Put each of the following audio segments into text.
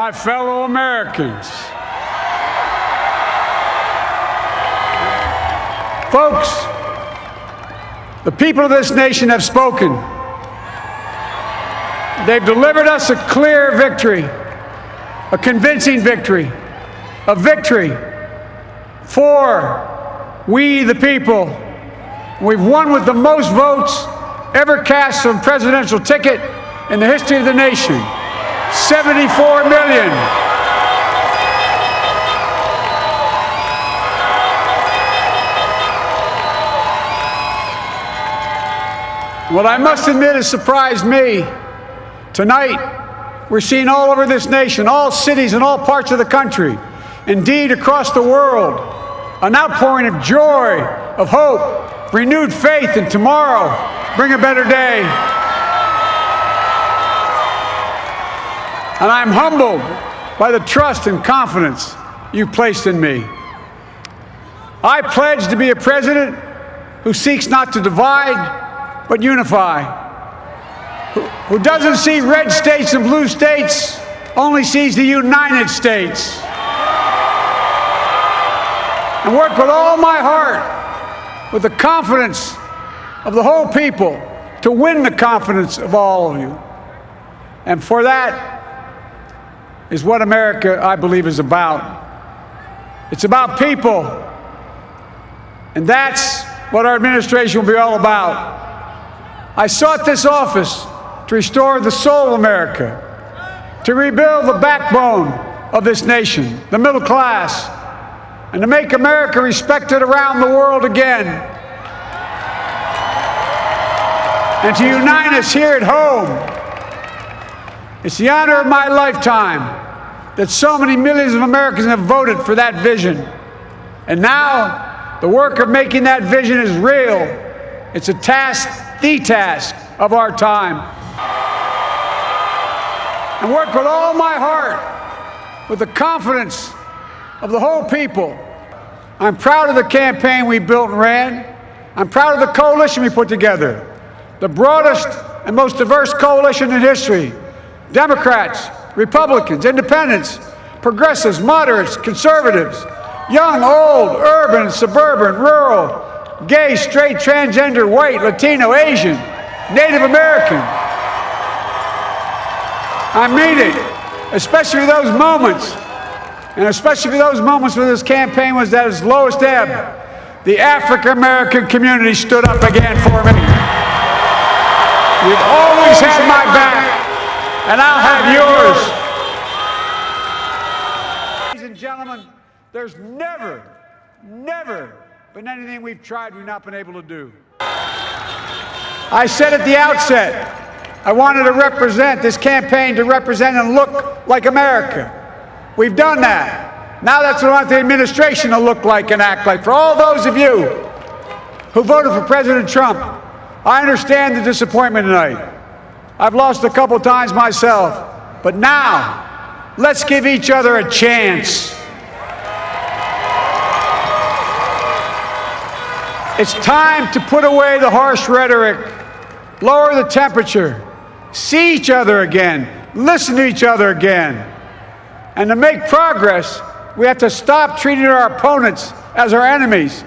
my fellow Americans. Folks, the people of this nation have spoken. They've delivered us a clear victory, a convincing victory, a victory for we the people. We've won with the most votes ever cast on a presidential ticket in the history of the nation. 74 million. What I must admit has surprised me. Tonight, we're seeing all over this nation, all cities and all parts of the country, indeed across the world, an outpouring of joy, of hope, renewed faith in tomorrow, bring a better day. And I'm humbled by the trust and confidence you've placed in me. I pledge to be a president who seeks not to divide, but unify, who doesn't see red states and blue states, only sees the United States. And work with all my heart, with the confidence of the whole people, to win the confidence of all of you. And for that is what America, I believe, is about. It's about people. And that's what our administration will be all about. I sought this office to restore the soul of America, to rebuild the backbone of this nation, the middle class, and to make America respected around the world again, and to unite us here at home. It's the honor of my lifetime that so many millions of Americans have voted for that vision. And now, the work of making that vision is real. It's a task, the task of our time. And work with all my heart, with the confidence of the whole people. I'm proud of the campaign we built and ran. I'm proud of the coalition we put together, the broadest and most diverse coalition in history. Democrats, Republicans, Independents, Progressives, Moderates, Conservatives, young, old, urban, suburban, rural, gay, straight, transgender, white, Latino, Asian, Native American. I mean it, especially those moments, and especially those moments when this campaign was at its lowest ebb. The African American community stood up again for me. You've always had my back, and I'll have yours. Ladies and gentlemen, there's never been anything we've tried we've not been able to do. I said at the outset, I wanted to represent this campaign, to represent and look like America. We've done that. Now that's what I want the administration to look like and act like. For all those of you who voted for President Trump, I understand the disappointment tonight. I've lost a couple times myself, but now let's give each other a chance. It's time to put away the harsh rhetoric, lower the temperature, see each other again, listen to each other again. And to make progress, we have to stop treating our opponents as our enemies.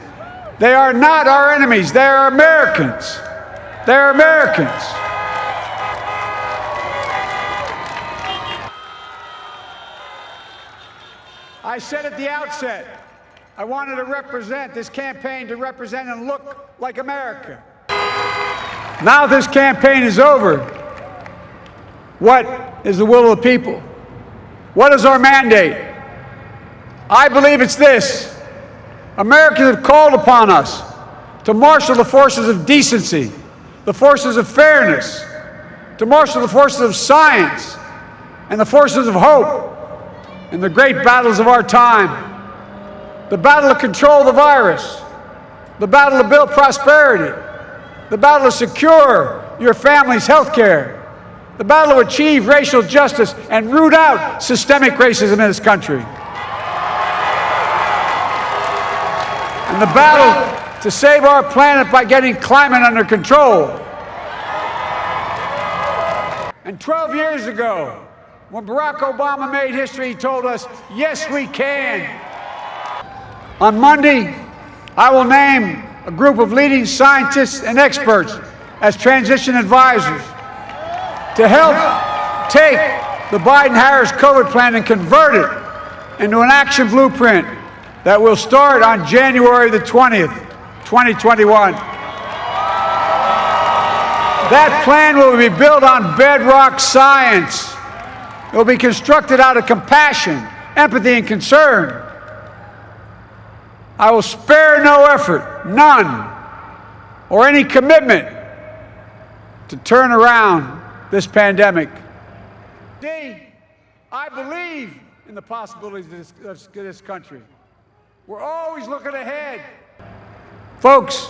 They are not our enemies. They are Americans. They're Americans. I said at the outset, I wanted to represent this campaign, to represent and look like America. Now this campaign is over. What is the will of the people? What is our mandate? I believe it's this. Americans have called upon us to marshal the forces of decency, the forces of fairness, to marshal the forces of science and the forces of hope in the great battles of our time. The battle to control the virus, the battle to build prosperity, the battle to secure your family's health care, the battle to achieve racial justice and root out systemic racism in this country, and the battle to save our planet by getting climate under control. And 12 years ago, When Barack Obama made history, he told us, yes, we can. On Monday, I will name a group of leading scientists and experts as transition advisors to help take the Biden-Harris COVID plan and convert it into an action blueprint that will start on January the 20th, 2021. That plan will be built on bedrock science. It will be constructed out of compassion, empathy, and concern. I will spare no effort, none, or any commitment to turn around this pandemic. I believe in the possibilities of this country. We're always looking ahead. Folks,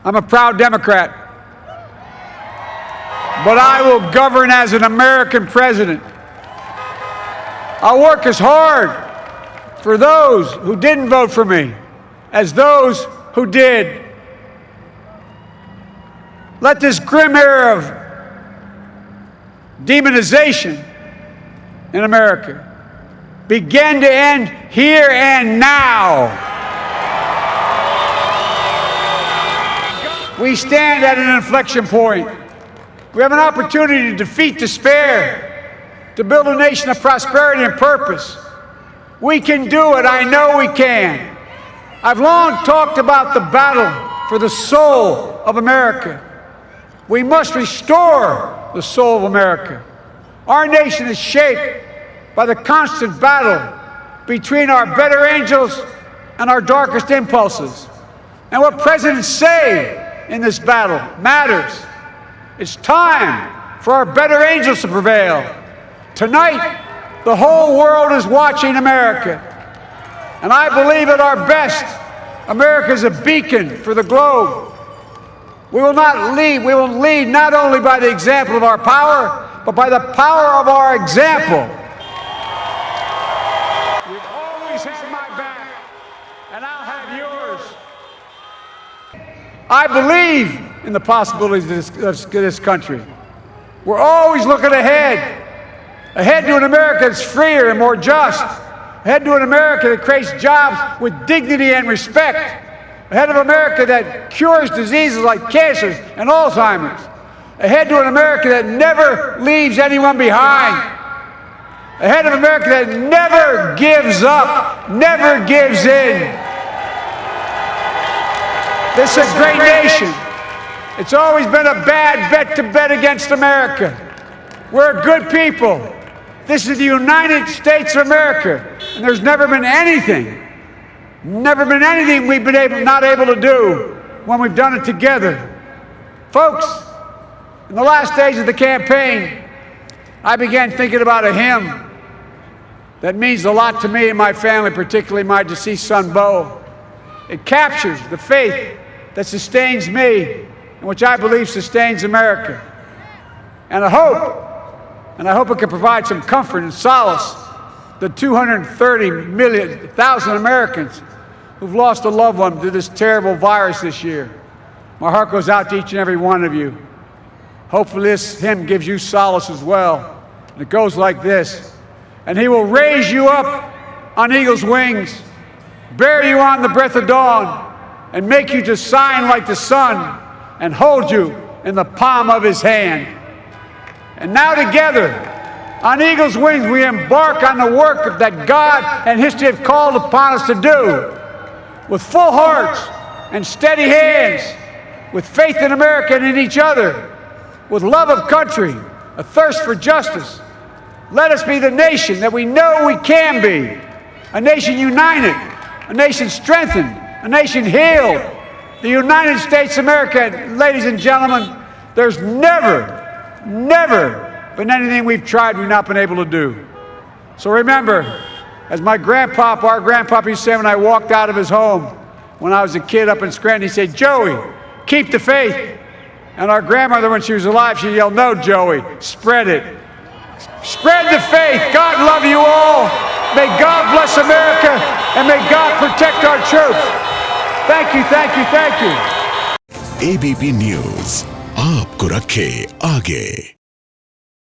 I'm a proud Democrat, but I will govern as an American president. I'll work as hard for those who didn't vote for me as those who did. Let this grim era of demonization in America begin to end here and now. We stand at an inflection point. We have an opportunity to defeat despair, to build a nation of prosperity and purpose. We can do it. I know we can. I've long talked about the battle for the soul of America. We must restore the soul of America. Our nation is shaped by the constant battle between our better angels and our darkest impulses. And what presidents say in this battle matters. It's time for our better angels to prevail. Tonight, the whole world is watching America. And I believe at our best, America is a beacon for the globe. We will lead not only by the example of our power, but by the power of our example. You've always had my back, and I'll have yours. I believe in the possibilities of this country. We're always looking ahead to an America that's freer and more just, ahead to an America that creates jobs with dignity and respect, ahead of America that cures diseases like cancer and Alzheimer's, ahead to an America that never leaves anyone behind, ahead of America that never gives up, never gives in. This is a great nation. It's always been a bad bet to bet against America. We're good people. This is the United States of America, and there's never been anything we've been not able to do when we've done it together. Folks, in the last days of the campaign, I began thinking about a hymn that means a lot to me and my family, particularly my deceased son, Bo. It captures the faith that sustains me and which I believe sustains America. And I hope it can provide some comfort and solace to 230,000 Americans who've lost a loved one to this terrible virus this year. My heart goes out to each and every one of you. Hopefully this hymn gives you solace as well. And it goes like this. And he will raise you up on eagle's wings, bear you on the breath of dawn, and make you to shine like the sun, and hold you in the palm of his hand. And now together, on eagle's wings, we embark on the work that God and history have called upon us to do, with full hearts and steady hands, with faith in America and in each other, with love of country, a thirst for justice. Let us be the nation that we know we can be, a nation united, a nation strengthened, a nation healed. The United States of America, ladies and gentlemen, there's never been anything we've tried we've not been able to do. So remember, as our grandpapa used to say when I walked out of his home when I was a kid up in Scranton, he said, "Joey, keep the faith." And our grandmother, when she was alive, she yelled, "No, Joey, spread it. Spread the faith. God love you all. May God bless America, and may God protect our troops." Thank you, thank you, thank you. ABP News, आपको रखे आगे।